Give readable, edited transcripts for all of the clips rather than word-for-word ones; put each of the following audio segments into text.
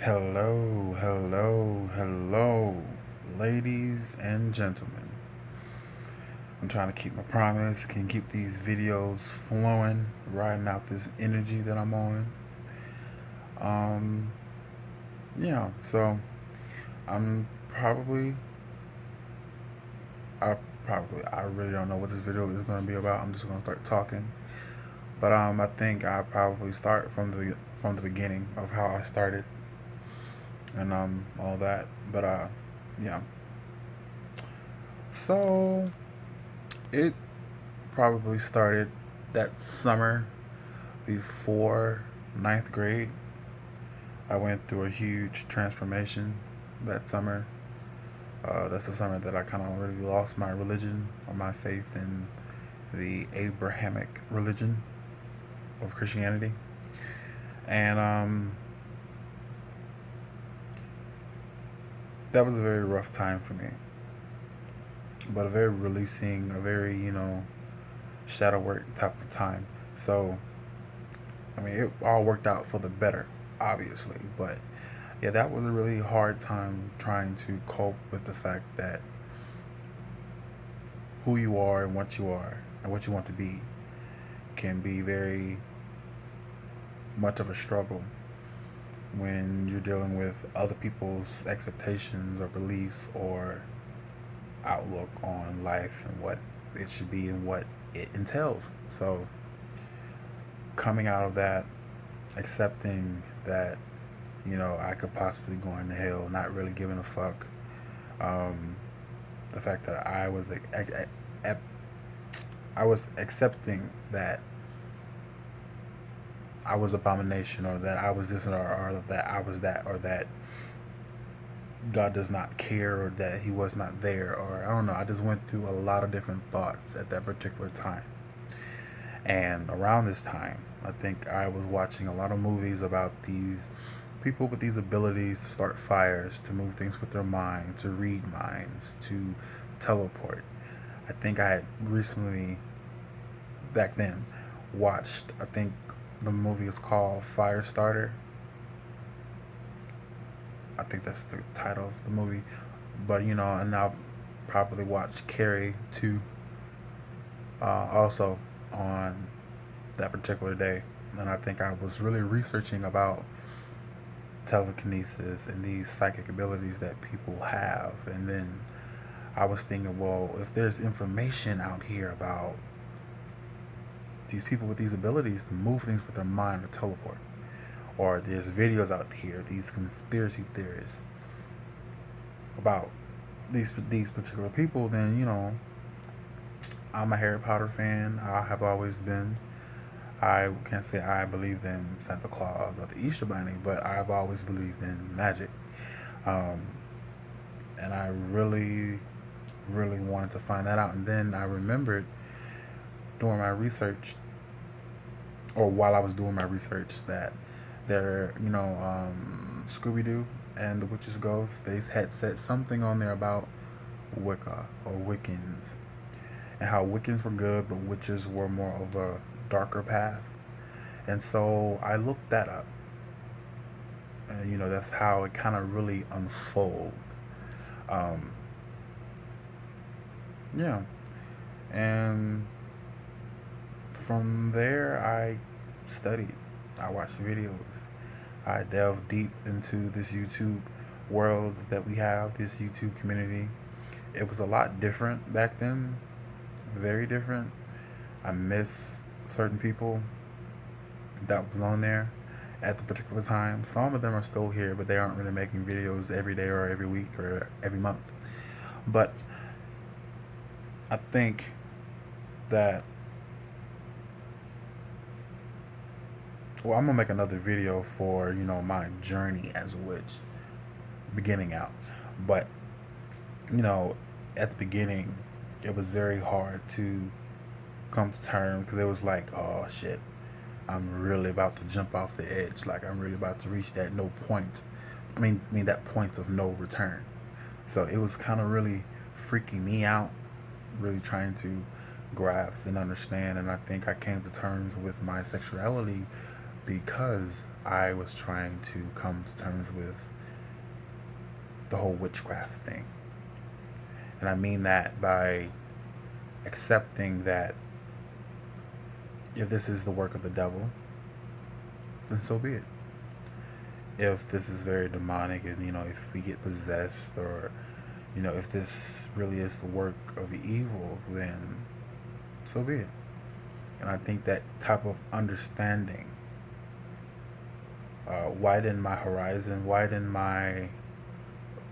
Hello, hello, hello, ladies and gentlemen. I'm trying to keep my promise, can keep these videos flowing, riding out this energy that I'm on. Um, so I'm probably, I really don't know what this video is going to be about. I'm just going to start talking. But I think I probably start from the beginning of how I started and all that. But yeah. So it probably started that summer before ninth grade. I went through a huge transformation that summer. That's the summer that I kind of really lost my religion or my faith in the Abrahamic religion of Christianity. And that was a very rough time for me, but a very releasing, a very, shadow work type of time. So, I mean, it all worked out for the better, obviously, but yeah, that was a really hard time trying to cope with the fact that who you are and what you are and what you want to be can be very much of a struggle when you're dealing with other people's expectations or beliefs or outlook on life and what it should be and what it entails. So, coming out of that, accepting that, I could possibly go into hell, not really giving a fuck. Um, the fact that I was accepting that I was abomination or that I was this or that I was that or that God does not care or that he was not there or I don't know. I just went through a lot of different thoughts at that particular time. And around this time, I think I was watching a lot of movies about these people with these abilities to start fires, to move things with their mind, to read minds, to teleport. I think I had recently, back then, watched, I think the movie is called Firestarter. I think that's the title of the movie. But, and I'll probably watch Carrie too, also on that particular day. And I think I was really researching about telekinesis and these psychic abilities that people have. And then I was thinking, well, if there's information out here about these people with these abilities to move things with their mind or teleport, or there's videos out here, these conspiracy theorists about these particular people, then I'm a Harry Potter fan. I have always been. I can't say I believed in Santa Claus or the Easter Bunny, but I've always believed in magic. Um, and I really, really wanted to find that out. And then I remembered doing my research, or while I was doing my research, that there, Scooby Doo and the Witch's Ghost, they had said something on there about Wicca or Wiccans, and how Wiccans were good, but witches were more of a darker path. And so I looked that up, and that's how it kind of really unfolded. Um, yeah, and from there I studied, I watched videos, I delved deep into this YouTube world that we have, this YouTube community. It was a lot different back then, very different. I miss certain people that was on there at the particular time. Some of them are still here, but they aren't really making videos every day or every week or every month. But I think that, well, I'm gonna make another video for my journey as a witch, beginning out. But you know, at the beginning, it was very hard to come to terms because it was like, oh shit, I'm really about to jump off the edge. Like I'm really about to reach that no point. I mean that point of no return. So it was kind of really freaking me out, really trying to grasp and understand. And I think I came to terms with my sexuality because I was trying to come to terms with the whole witchcraft thing. And I mean that by accepting that if this is the work of the devil, then so be it. If this is very demonic and, if we get possessed, or, if this really is the work of evil, then so be it. And I think that type of understanding widen my horizon, widen my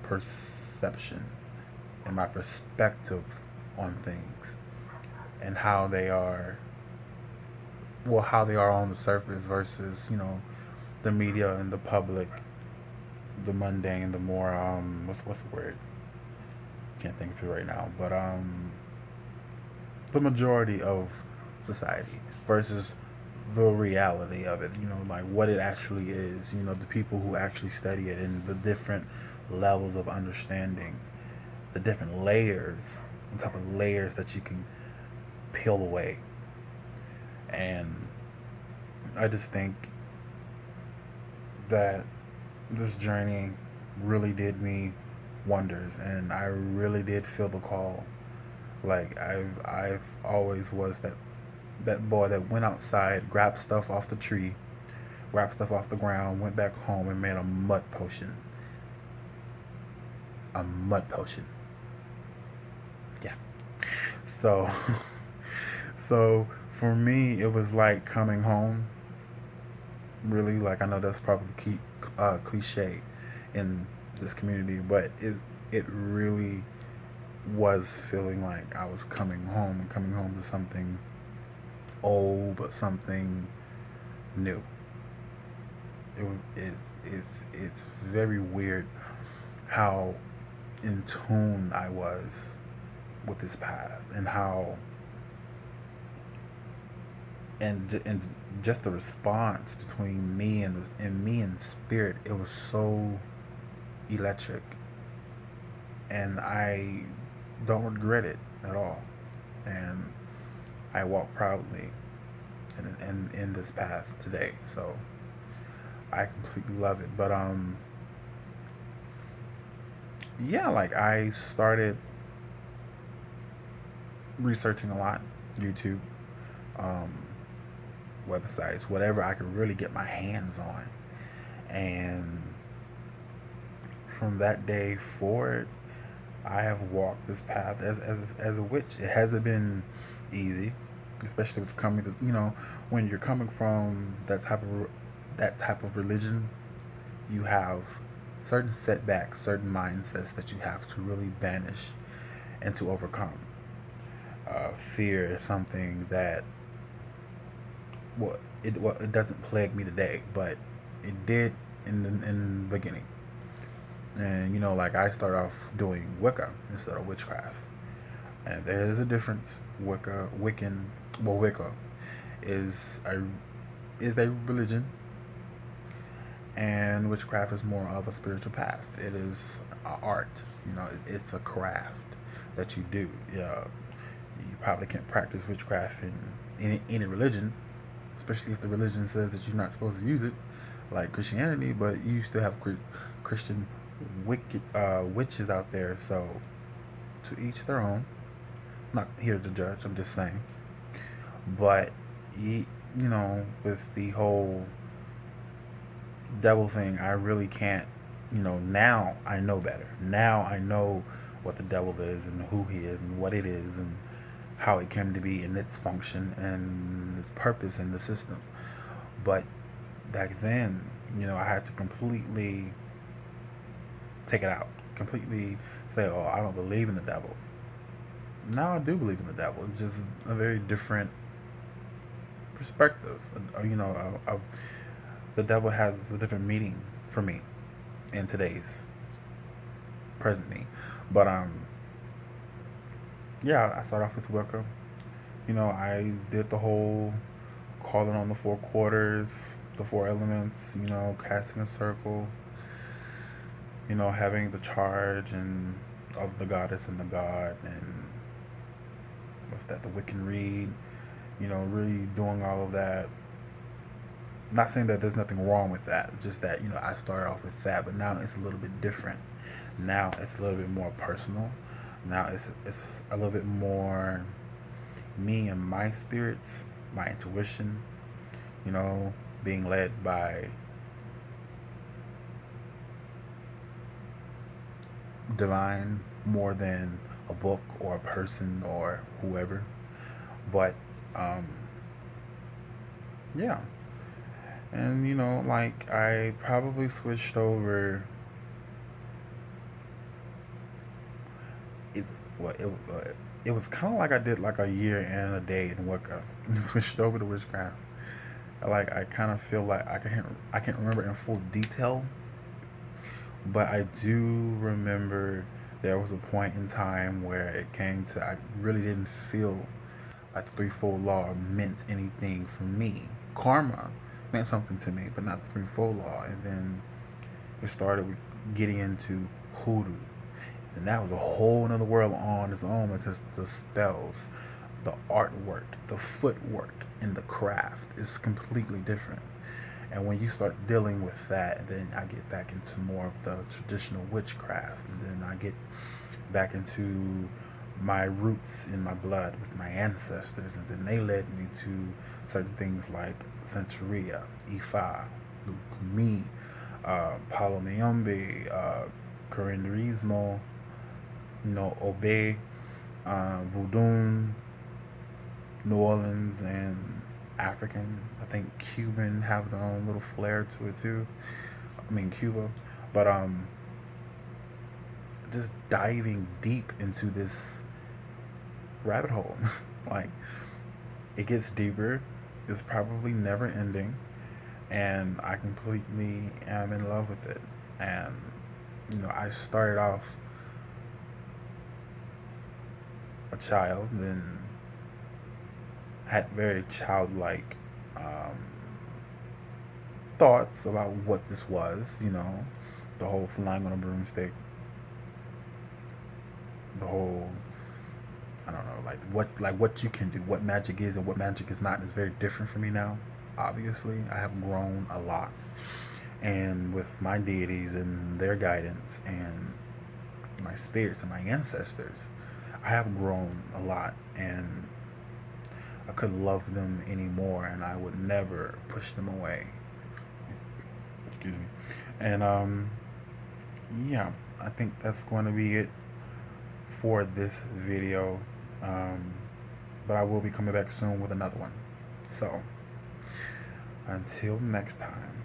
perception and my perspective on things, and how they are, how they are on the surface versus, the media and the public, the mundane, the more what's the word? Can't think of it right now, but the majority of society versus the reality of it, like what it actually is, the people who actually study it and the different levels of understanding, the different layers, on top of layers that you can peel away. And I just think that this journey really did me wonders, and I really did feel the call. Like I've always was that boy that went outside, grabbed stuff off the tree, grabbed stuff off the ground, went back home and made a mud potion. A mud potion. Yeah. So so for me it was like coming home. Really, like I know that's probably cliche in this community, but it really was feeling like I was coming home, and coming home to something old but something new. It's very weird how in tune I was with this path, and how and just the response between me and spirit. It was so electric, and I don't regret it at all. And I walk proudly in this path today. So I completely love it. But yeah, like I started researching a lot, YouTube, um, websites, whatever I could really get my hands on. And from that day forward, I have walked this path as a witch. It hasn't been easy, especially with coming to, when you're coming from that type of religion. You have certain setbacks, certain mindsets that you have to really banish and to overcome. Fear is something that, it doesn't plague me today, but it did in the beginning. And like I start off doing Wicca instead of witchcraft, and there is a difference. Wicca is a religion, and witchcraft is more of a spiritual path. It is an art. It's a craft that you do. You probably can't practice witchcraft in any religion, especially if the religion says that you're not supposed to use it, like Christianity. But you still have Christian wicked witches out there. So to each their own. I'm not here to judge. I'm just saying. But with the whole devil thing, I really can't. Now I know better. Now I know what the devil is and who he is and what it is and how it came to be and its function and its purpose in the system. But back then, I had to completely take it out. Completely say, oh, I don't believe in the devil. Now I do believe in the devil. It's just a very different perspective. The devil has a different meaning for me in today's present me. But yeah, I start off with Wicca. I did the whole calling on the four quarters, the four elements. Casting a circle. Having the charge and of the goddess and the god, and what's that? The Wiccan read. Really doing all of that. Not saying that there's nothing wrong with that, just that, I started off with that, but now it's a little bit different. Now it's a little bit more personal. Now it's a little bit more me and my spirits, my intuition, you know, being led by divine more than a book or a person or whoever. But um, yeah, and like I probably switched over. It well, it was kind of like I did like a year and a day in Wicca. Switched over to witchcraft. Like I kind of feel like I can't remember in full detail, but I do remember there was a point in time where it came to I really didn't feel like the threefold law meant anything for me. Karma meant something to me, but not the threefold law. And then it started with getting into hoodoo. And that was a whole another world on its own because the spells, the artwork, the footwork, and the craft is completely different. And when you start dealing with that, then I get back into more of the traditional witchcraft. And then I get back into my roots in my blood with my ancestors. And then they led me to certain things like Santeria, Ifa, Lukumi, Palo Mayombe, Curanderismo, Obe, Voodoo, New Orleans, and African. I think Cuban have their own little flair to it too. I mean Cuba, but just diving deep into this rabbit hole, like it gets deeper. It's probably never ending, and I completely am in love with it. And I started off a child, then had very childlike thoughts about what this was. The whole flying on a broomstick, the whole I don't know, like what you can do, what magic is and what magic is not is very different for me now. Obviously, I have grown a lot, and with my deities and their guidance and my spirits and my ancestors, I have grown a lot, and I could love them anymore, and I would never push them away. Excuse me. And yeah, I think that's going to be it for this video. Um, but I will be coming back soon with another one. So, until next time.